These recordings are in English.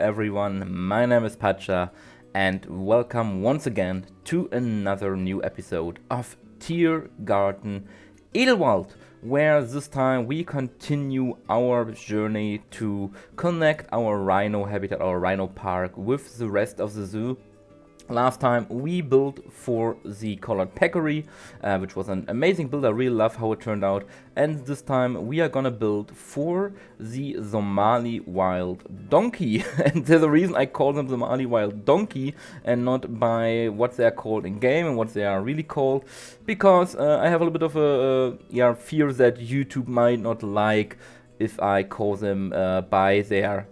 everyone, my name is Pacha and welcome once again to another new episode of Tiergarten Edelwald, where this time we continue our journey to connect our rhino habitat, our rhino park, with the rest of the zoo. Last time we built for the colored Peccary, which was an amazing build. I really love how it turned out. And this time we are gonna build for the Somali wild donkey. And there's a reason I call them Somali wild donkey and not by what they are called in game and what they are really called, because I have a little bit of a fear that YouTube might not like if I call them by their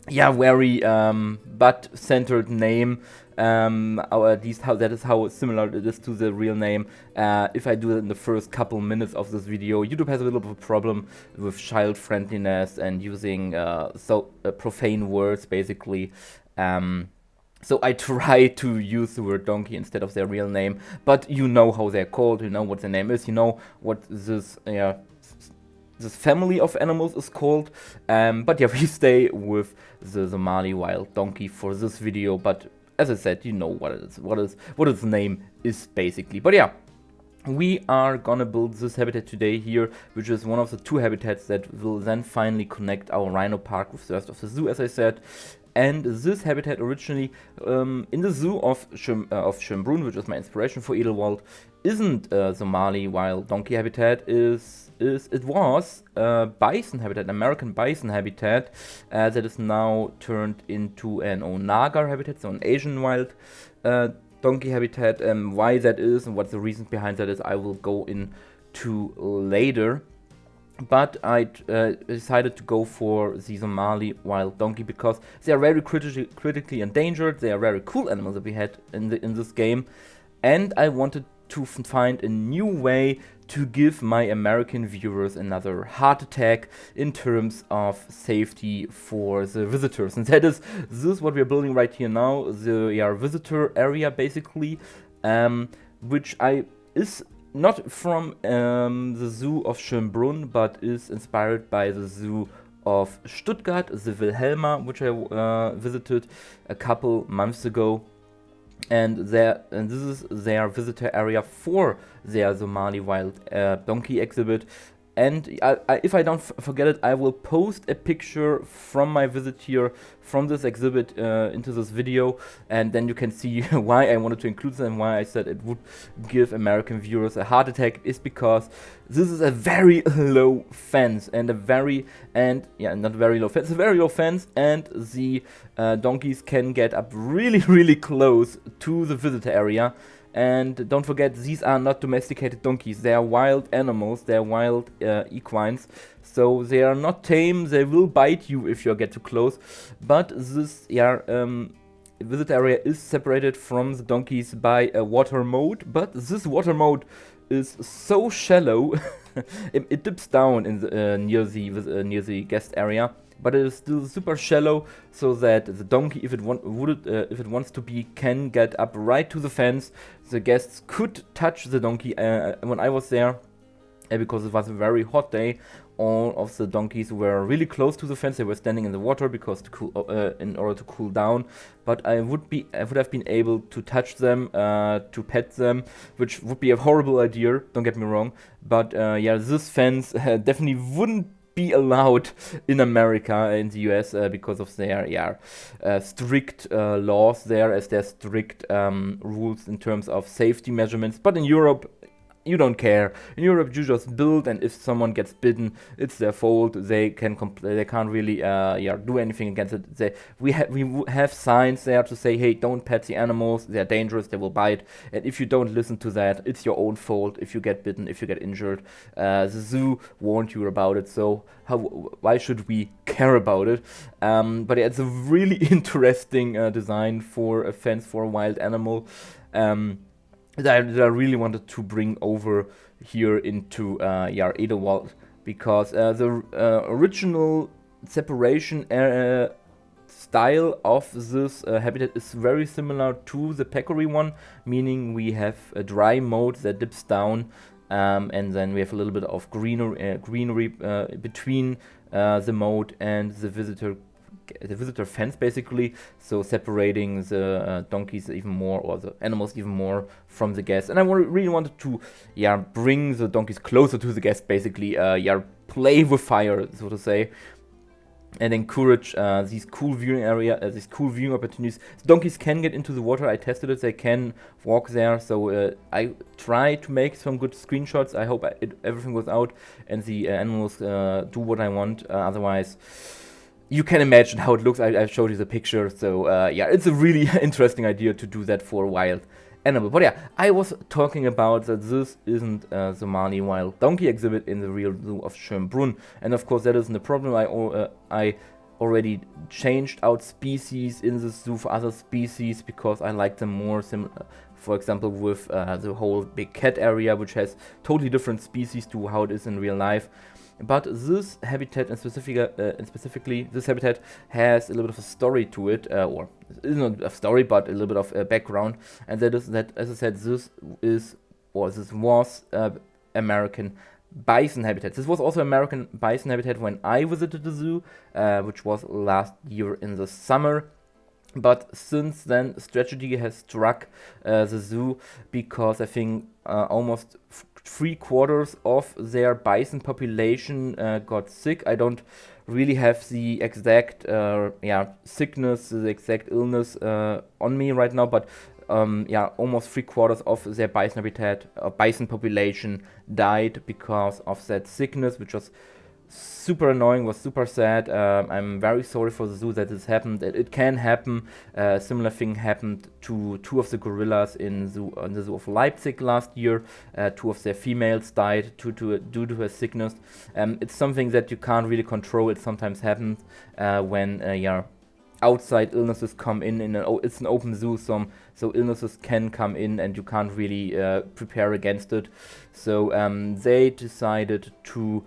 very butt-centered name. Or at least that is how similar it is to the real name. If I do it in the first couple minutes of this video, YouTube has a little bit of a problem with child friendliness and using profane words, basically. So I try to use the word donkey instead of their real name, but you know how they're called, you know what their name is, you know what this family of animals is called. But yeah, we stay with the Somali wild donkey for this video, but as I said, you know what it is, what its name is basically. But yeah, we are gonna build this habitat today here, which is one of the two habitats that will then finally connect our rhino park with the rest of the zoo, as I said. And this habitat originally in the zoo of Schönbrunn, which is my inspiration for Edelwald, isn't a Somali wild donkey habitat. It was a bison habitat, an American bison habitat, that is now turned into an Onagar habitat, so an Asian wild donkey habitat. Why that is and what the reason behind that is, I will go into later. But I decided to go for the Somali wild donkey because they are very critically endangered. They are very cool animals that we had in this game, and I wanted to find a new way to give my American viewers another heart attack in terms of safety for the visitors. And that is this what we are building right here now, the visitor area basically, which is not from the zoo of Schönbrunn, but is inspired by the zoo of Stuttgart, the Wilhelma, which I visited a couple months ago. And this is their visitor area for their Somali wild donkey exhibit. And if I don't forget it, I will post a picture from my visit here, from this exhibit, into this video, and then you can see why I wanted to include them, why I said it would give American viewers a heart attack, is because this is a very low fence, and not very low fence, a very low fence, and the donkeys can get up really, really close to the visitor area. And don't forget, these are not domesticated donkeys. They are wild animals. They are wild equines. So they are not tame. They will bite you if you get too close. But this visit area is separated from the donkeys by a water moat. But this water moat is so shallow, it dips down in the, near the guest area. But it is still super shallow, so that the donkey, if it wants to be, can get up right to the fence. The guests could touch the donkey. When I was there, because it was a very hot day, all of the donkeys were really close to the fence. They were standing in the water because in order to cool down. But I would have been able to touch them, to pet them, which would be a horrible idea. Don't get me wrong. But this fence definitely wouldn't be allowed in America, in the US, because of their strict laws there, as their strict rules in terms of safety measurements. But in Europe, you don't care. In Europe, you just build, and if someone gets bitten, it's their fault. They can't really do anything against it. We have signs there to say, hey, don't pet the animals. They're dangerous. They will bite. And if you don't listen to that, it's your own fault. If you get bitten, if you get injured, the zoo warned you about it. So why should we care about it? But yeah, it's a really interesting design for a fence for a wild animal. That I really wanted to bring over here into Edelwald, because the original separation style of this habitat is very similar to the Peccary one, meaning we have a dry moat that dips down, and then we have a little bit of greenery between the moat and the visitor the visitor fence basically, so separating the donkeys even more, or the animals even more from the guests. And I really wanted to bring the donkeys closer to the guests basically, play with fire, so to say, and encourage these cool viewing opportunities. The donkeys can get into the water. I tested it; they can walk there. So I tried to make some good screenshots. I hope everything goes out and the animals do what I want. Otherwise, you can imagine how it looks. I showed you the picture. So it's a really interesting idea to do that for a wild animal. But yeah, I was talking about that this isn't the Somali wild donkey exhibit in the real zoo of Schönbrunn, and of course that isn't a problem. I already changed out species in the zoo for other species because I like them more similar. For example, with the whole big cat area, which has totally different species to how it is in real life. But this habitat, specifically, this habitat has a little bit of a story to it, or it's not a story, but a little bit of a background, and that is that, as I said, this was American bison habitat. This was also American bison habitat when I visited the zoo, which was last year in the summer. But since then, tragedy has struck the zoo because I think almost 3/4 of their bison population got sick. I don't really have the exact sickness, the exact illness on me right now, but almost 3/4 of their bison habitat, bison population died because of that sickness, which was super annoying, was super sad. I'm very sorry for the zoo that this happened. It can happen. Similar thing happened to 2 of the gorillas in the zoo of Leipzig last year. 2 of their females died due to a sickness. It's something that you can't really control. It sometimes happens when outside illnesses come in. It's an open zoo, so illnesses can come in and you can't really prepare against it. So they decided to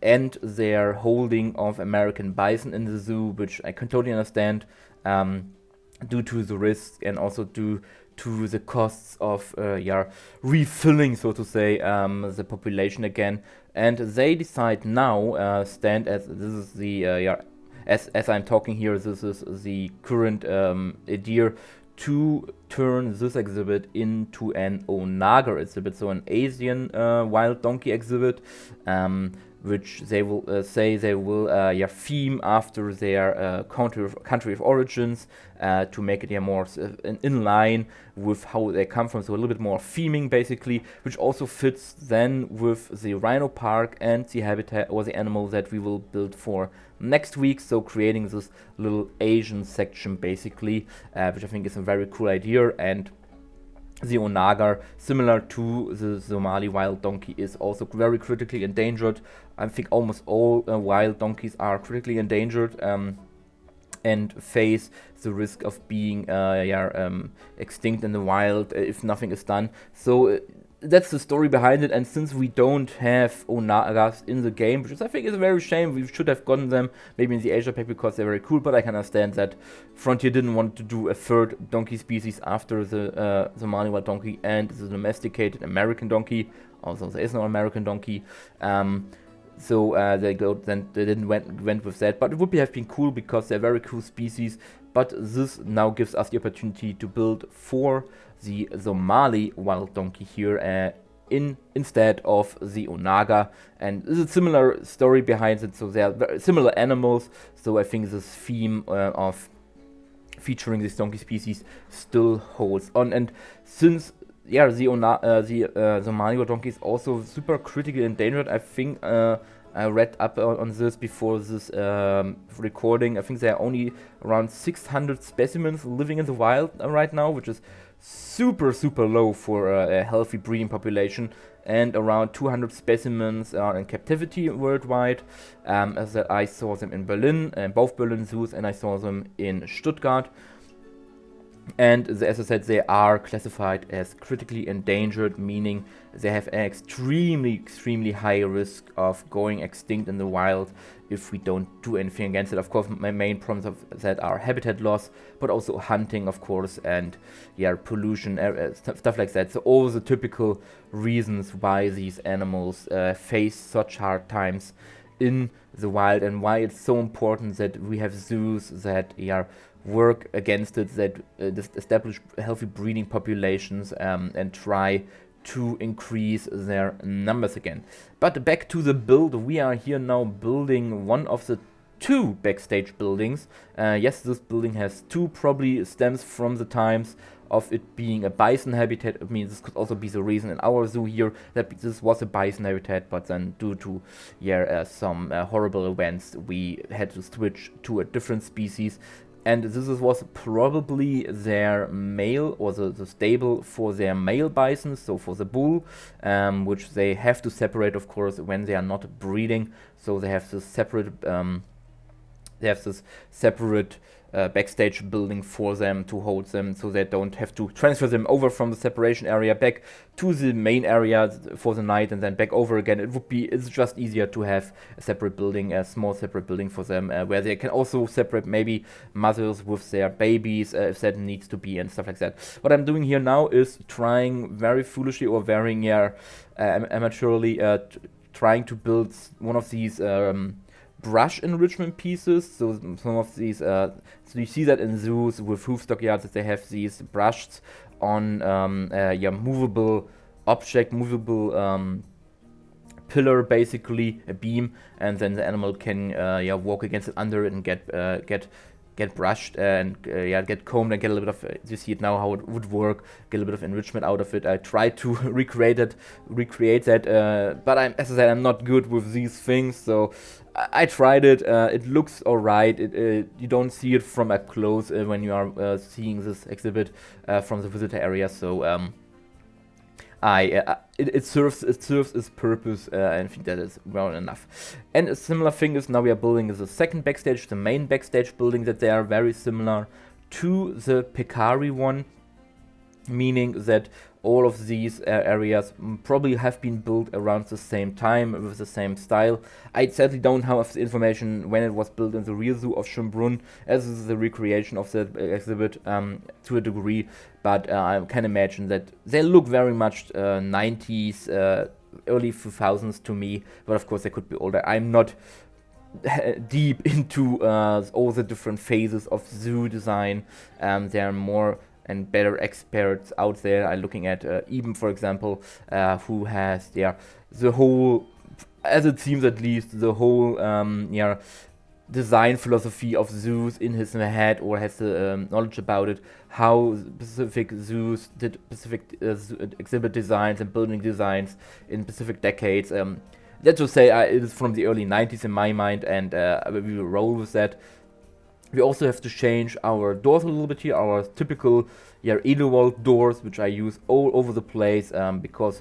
end their holding of American bison in the zoo, which I can totally understand, due to the risks and also due to the costs of refilling, so to say, the population again. And they decide now, as I'm talking here, this is the current idea to turn this exhibit into an onager exhibit, so an Asian wild donkey exhibit, which they will say they will theme after their country of origins, to make it more in line with how they come from, so a little bit more theming basically, which also fits then with the rhino park and the habitat or the animal that we will build for next week. So creating this little Asian section basically, which I think is a very cool idea. And the onager, similar to the Somali wild donkey, is also very critically endangered. I think almost all wild donkeys are critically endangered and face the risk of being extinct in the wild if nothing is done. So that's the story behind it. And since we don't have onagers in the game, which I think is a very shame, we should have gotten them maybe in the Asia pack because they're very cool, but I can understand that Frontier didn't want to do a third donkey species after the Somali wild donkey and the domesticated American donkey. Also, there is no American donkey. So they didn't went with that, but it would have been cool because they're very cool species. But this now gives us the opportunity to build for the Somali wild donkey here instead of the onager, and there's a similar story behind it. So they are very similar animals. So I think this theme of featuring this donkey species still holds on. And since the Somali wild donkey is also super critically endangered, I think I read up on this before this recording. I think there are only around 600 specimens living in the wild right now, which is super low for a healthy breeding population, and around 200 specimens are in captivity worldwide. As I saw them in Berlin, both Berlin zoos, and I saw them in Stuttgart. And as I said, they are classified as critically endangered, meaning they have an extremely high risk of going extinct in the wild if we don't do anything against it. Of course, my main problems of that are habitat loss, but also hunting, of course, and pollution, stuff like that. So all the typical reasons why these animals face such hard times in the wild, and why it's so important that we have zoos that work against it, that establish healthy breeding populations and try to increase their numbers again. But back to the build, we are here now building one of the 2 backstage buildings. Yes, this building has 2, probably stems from the times of it being a bison habitat. I mean, this could also be the reason in our zoo here that this was a bison habitat, but then due to some horrible events, we had to switch to a different species. And this was probably their male, or the stable for their male bison, so for the bull, which they have to separate, of course, when they are not breeding. So they have this separate backstage building for them to hold them, so they don't have to transfer them over from the separation area back to the main area for the night and then back over again. It's just easier to have a separate building, a small separate building for them, where they can also separate maybe mothers with their babies if that needs to be, and stuff like that. What I'm doing here now is trying very foolishly or very amateurly trying to build one of these brush enrichment pieces. So some of these, so you see that in zoos with hoof stockyards, that they have these brushed on movable object, movable pillar, basically a beam, and then the animal can walk against it, under it, and get brushed and get combed and get a little bit of, you see it now how it would work, get a little bit of enrichment out of it. I tried to recreate that, but as I said, I'm not good with these things, so I tried it. It looks alright. You don't see it from up close when you are seeing this exhibit from the visitor area, so it serves its purpose, and I think that is well enough. And a similar thing is now we are building the second backstage, the main backstage building, that they are very similar to the Peccary one, meaning that all of these areas probably have been built around the same time with the same style. I sadly don't have the information when it was built in the real zoo of Schönbrunn, as this is the recreation of the exhibit to a degree, but I can imagine that they look very much 90s, early 2000s to me, but of course they could be older. I'm not deep into all the different phases of zoo design. There are more and better experts out there. I'm looking at Eben, for example, who has the whole, as it seems at least, the whole design philosophy of zoos in his head, or has the knowledge about it, how specific zoos did specific exhibit designs and building designs in specific decades. Let's just say it is from the early 90s in my mind, and we will roll with that. We also have to change our doors a little bit here, our typical Edelwald doors, which I use all over the place, because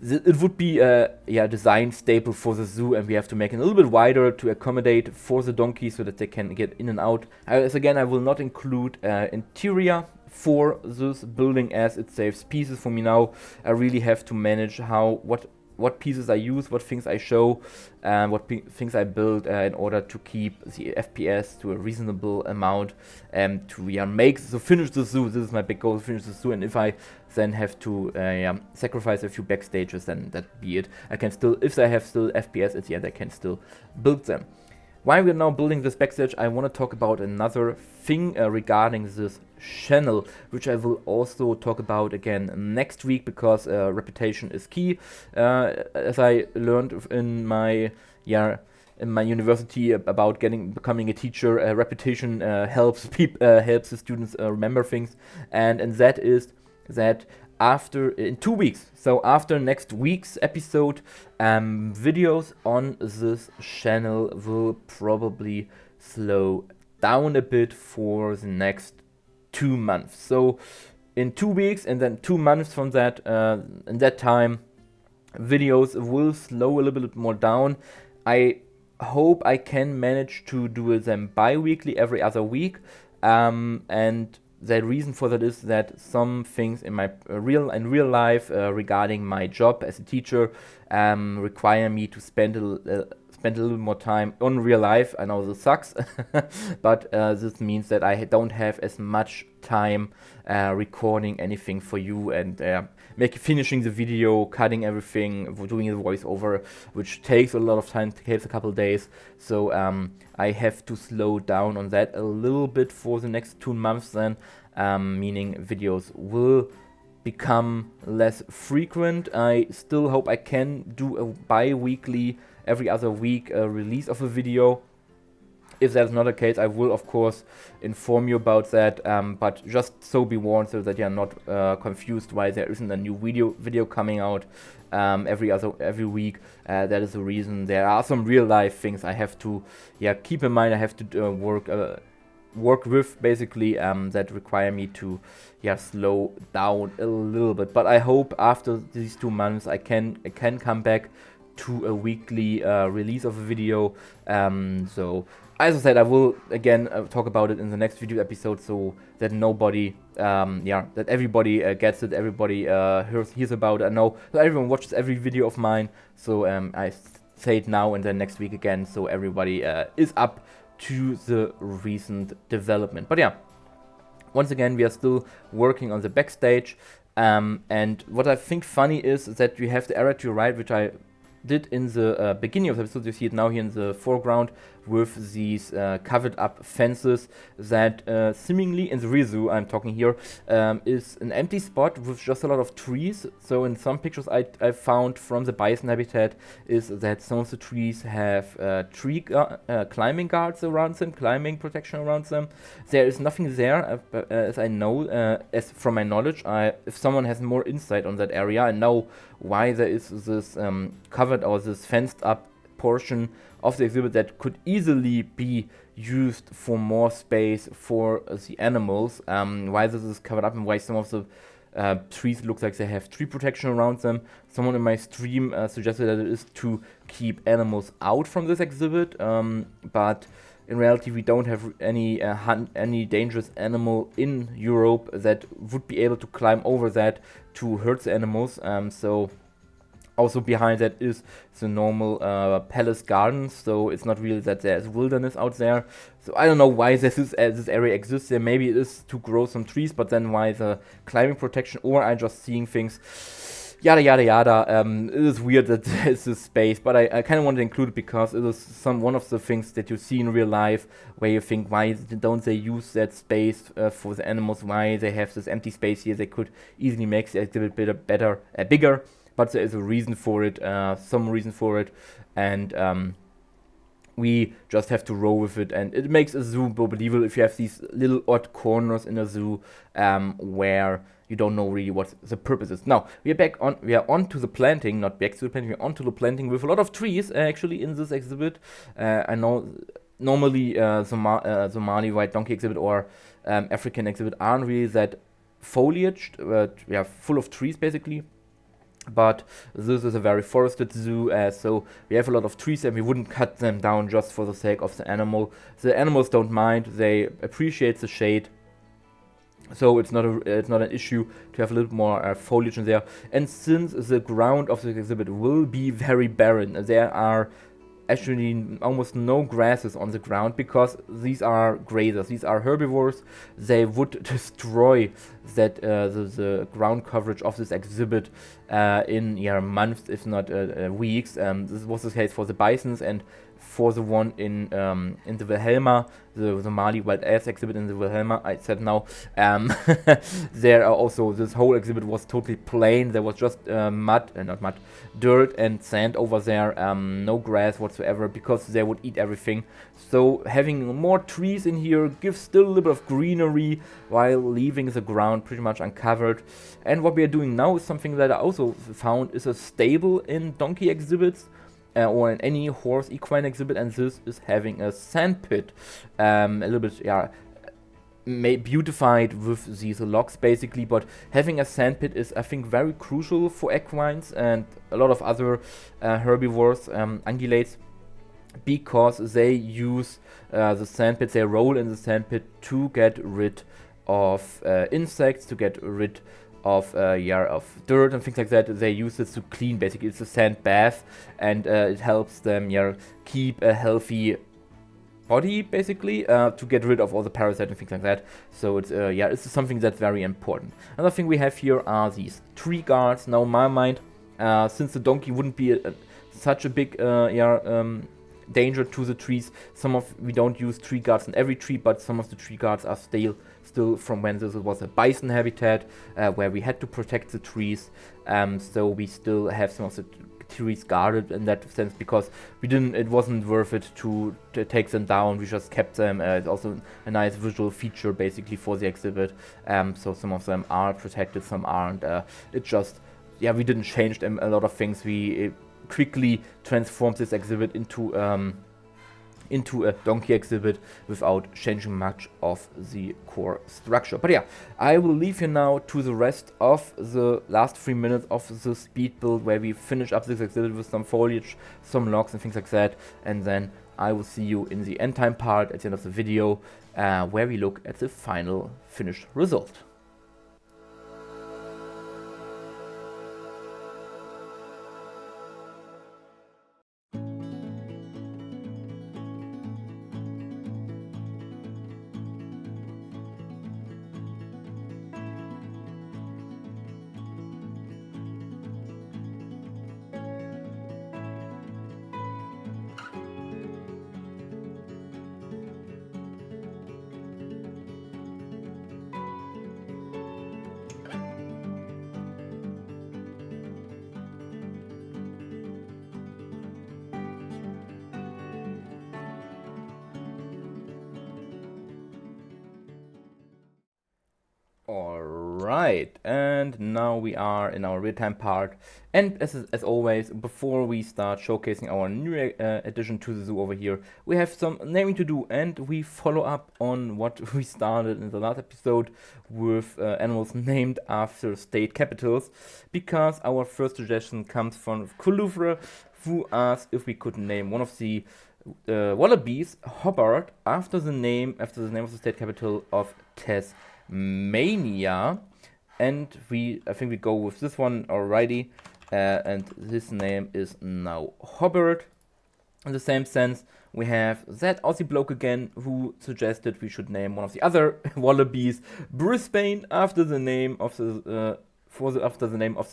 it would be a design staple for the zoo, and we have to make it a little bit wider to accommodate for the donkeys so that they can get in and out. As again, I will not include interior for this building, as it saves pieces for me now. I really have to manage what pieces I use, what things I show, and what things I build in order to keep the FPS to a reasonable amount, and to finish the zoo. This is my big goal, finish the zoo, and if I then have to sacrifice a few backstages, then that be it. I can still, if I have still FPS at the end, I can still build them. While we're now building this backstage, I want to talk about another thing regarding this channel, which I will also talk about again next week, because reputation is key. As I learned in my university about becoming a teacher, reputation helps the students remember things, and that is that in 2 weeks, so after next week's episode, videos on this channel will probably slow down a bit for the next 2 months. So in 2 weeks and then 2 months from that, in that time, videos will slow a little bit more down. I hope I can manage to do them bi-weekly, every other week, and the reason for that is that some things in my real life regarding my job as a teacher require me to spend spend a little more time on real life. I know this sucks, but this means that I don't have as much time recording anything for you and finishing the video, cutting everything, doing the voiceover, which takes a lot of time, takes a couple days. So I have to slow down on that a little bit for the next 2 months then, meaning videos will become less frequent. I still hope I can do a bi-weekly, every other week release of a video. If that's not the case, I will of course inform you about that, but just so be warned so that you're not confused why there isn't a new video coming out every week. That is the reason. There are some real life things I have to keep in mind. I have to work with basically that require me to slow down a little bit. But I hope after these 2 months I can come back to a weekly release of a video. So as I said, I will again talk about it in the next video episode, so that nobody that everybody gets it, everybody hears about it. I know that everyone watches every video of mine, so I say it now and then next week again, so everybody is up to the recent development. But once again, we are still working on the backstage, and what I think funny is that we have the area to your right, which I did in the beginning of the episode. You see it now here in the foreground with these covered up fences that seemingly in the rear zoo I'm talking here is an empty spot with just a lot of trees. So in some pictures I found from the bison habitat is that some of the trees have climbing guards around them, climbing protection around them. There is nothing there as I know, as from my knowledge. If someone has more insight on that area, I know why there is this covered or this fenced up portion of the exhibit that could easily be used for more space for the animals. Why this is covered up and why some of the trees look like they have tree protection around them. Someone in my stream suggested that it is to keep animals out from this exhibit, but in reality we don't have any dangerous animal in Europe that would be able to climb over that to hurt the animals. So also behind that is the normal palace gardens, so it's not really that there's wilderness out there. So I don't know why this area exists there. Maybe it is to grow some trees, but then why the climbing protection, or I'm just seeing things, yada yada yada. It is weird that there's this space, but I kind of want to include it because it is one of the things that you see in real life where you think, why don't they use that space for the animals? Why they have this empty space here? They could easily make the exhibit bigger. But there is a reason for it, some reason for it, and we just have to roll with it. And it makes a zoo more believable if you have these little odd corners in a zoo where you don't know really what the purpose is. Now we are on to the planting, not back to the planting. We're on to the planting with a lot of trees actually in this exhibit. I know normally Somali white donkey exhibit or African exhibit aren't really that foliaged, but we are full of trees basically. But this is a very forested zoo, so we have a lot of trees and we wouldn't cut them down just for the sake of the animal. The animals don't mind, they appreciate the shade, so it's not an issue to have a little more foliage in there. And since the ground of the exhibit will be very barren, there are actually almost no grasses on the ground because these are grazers, these are herbivores. They would destroy that the ground coverage of this exhibit in months, if not weeks. This was the case for the bisons and for the one in the Wilhelma, the Somali wild ass exhibit in the Wilhelma. I said now, there are also, this whole exhibit was totally plain. There was just dirt and sand over there, no grass whatsoever, because they would eat everything. So having more trees in here gives still a little bit of greenery while leaving the ground pretty much uncovered. And what we are doing now is something that I also found is a stable in donkey exhibits. Or in any horse equine exhibit, and this is having a sand pit, a little bit beautified with these logs basically, but having a sand pit is I think very crucial for equines and a lot of other herbivores, ungulates, because they use the sand pit, they roll in the sand pit to get rid of insects, to get rid of dirt and things like that. They use it to clean. Basically, it's a sand bath, and it helps them keep a healthy body, basically, to get rid of all the parasites and things like that. So it's something that's very important. Another thing we have here are these tree guards. Now, in my mind, since the donkey wouldn't be such a big danger to the trees, we don't use tree guards in every tree, but some of the tree guards are still from when this was a bison habitat, where we had to protect the trees. So we still have some of the trees guarded in that sense, because it wasn't worth it to take them down. We just kept them. It's also a nice visual feature basically for the exhibit. So some of them are protected, some aren't. We didn't change them a lot of things. We quickly transformed this exhibit into a donkey exhibit without changing much of the core structure. But yeah, I will leave you now to the rest of the last 3 minutes of the speed build, where we finish up this exhibit with some foliage, some logs and things like that, and then I will see you in the end time part at the end of the video, where we look at the final finished result. Alright, and now we are in our real-time part, and as always, before we start showcasing our new addition to the zoo over here, we have some naming to do, and we follow up on what we started in the last episode with animals named after state capitals, because our first suggestion comes from Coulouvre, who asked if we could name one of the wallabies, Hobart, after the name of the state capital of Tasmania, and I think we go with this one alrighty, and his name is now Hobart. In the same sense, we have that Aussie bloke again, who suggested we should name one of the other wallabies Brisbane after the name of the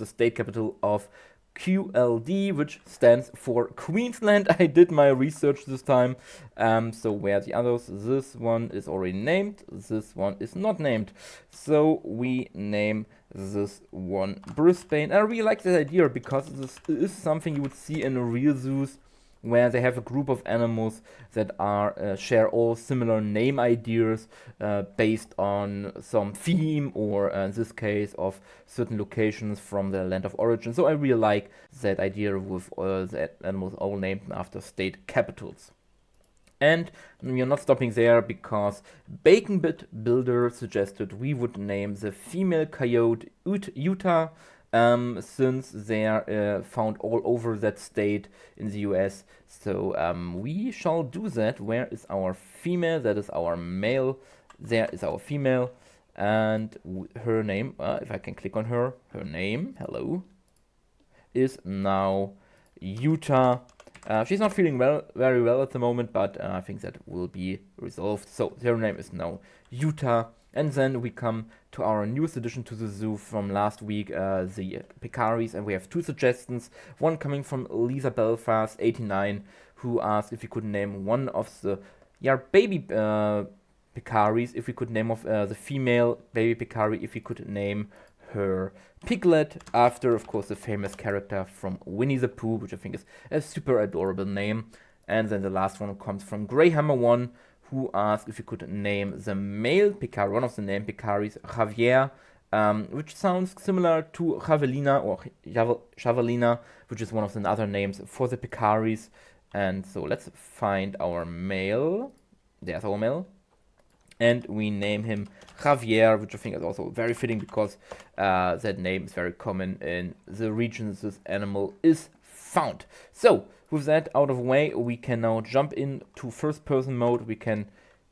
state capital of QLD, which stands for Queensland. I did my research this time. So where are the others? This one is already named. This one is not named. So we name this one Brisbane. I really like that idea, because this is something you would see in real zoos, where they have a group of animals that share all similar name ideas based on some theme, or in this case of certain locations from their land of origin. So I really like that idea with the animals all named after state capitals. And we are not stopping there, because Bacon Bit Builder suggested we would name the female coyote Utah, since they are found all over that state in the US. So we shall do that. Where is our female? That is our male. There is our female. And her name, if I can click on her name, hello, is now Utah. She's not feeling very well at the moment, but I think that will be resolved. So her name is now Utah. And then we come to our newest addition to the zoo from last week, the Peccaries, and we have two suggestions. One coming from Lisa Belfast, 89, who asked if we could name one of the baby Peccaries, if we could name the female baby Peccary, if we could name her Piglet, after, of course, the famous character from Winnie the Pooh, which I think is a super adorable name. And then the last one comes from Greyhammer1, who asked if we could name the male Peccary, one of the name Peccaries, Javier, which sounds similar to Javelina or Javelina, which is one of the other names for the Peccaries. And so let's find our male. There's our male. And we name him Javier, which I think is also very fitting, because that name is very common in the regions this animal is found. So with that out of the way, we can now jump into first person mode. We can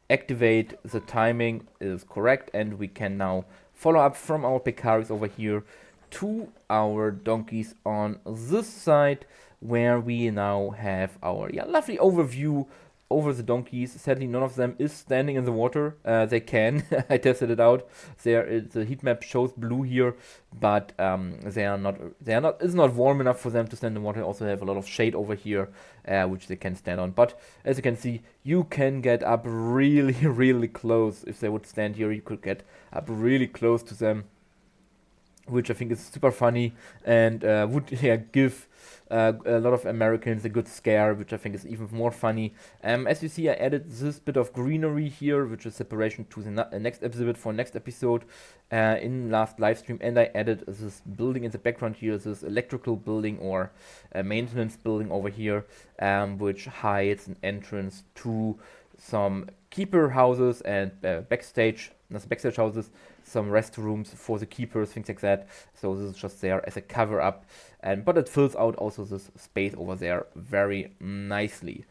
activate the timing is correct, and we can now follow up from our Peccaries over here to our donkeys on this side, where we now have our lovely overview over the donkeys. Sadly, none of them is standing in the water. They can. I tested it out. The heat map shows blue here, but they are not. It's not warm enough for them to stand in water. Also have a lot of shade over here, which they can stand on. But as you can see, you can get up really, really close. If they would stand here, you could get up really close to them, which I think is super funny and would give a lot of Americans a good scare, which I think is even more funny. As you see, I added this bit of greenery here, which is separation to the next exhibit for next episode in last live stream, and I added this building in the background here, this electrical building or maintenance building over here, which hides an entrance to some keeper houses and backstage houses, some restrooms for the keepers, things like that. So this is just there as a cover up, but it fills out also this space over there very nicely.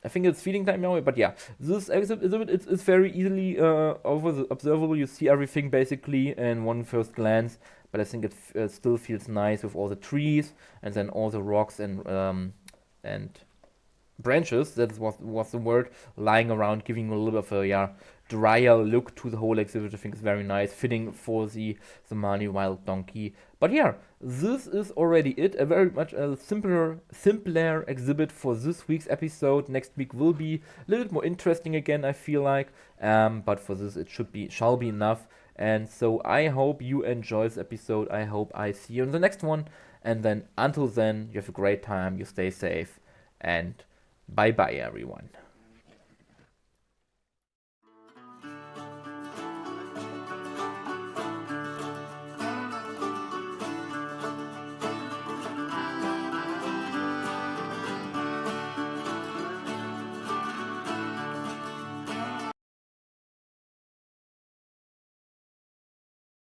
I think it's feeding time now, but yeah, this exhibit it's very easily observable. You see everything basically in one first glance, but I think it still feels nice with all the trees and then all the rocks and branches, that was the word, lying around, giving a little bit of a drier look to the whole exhibit. I think is very nice, fitting for the Somali wild donkey. But yeah, this is already it. A very much a simpler exhibit for this week's episode. Next week will be a little bit more interesting again, I feel like. But for this, it shall be enough. And so I hope you enjoy this episode. I hope I see you in the next one. And then until then, you have a great time. You stay safe and bye bye, everyone.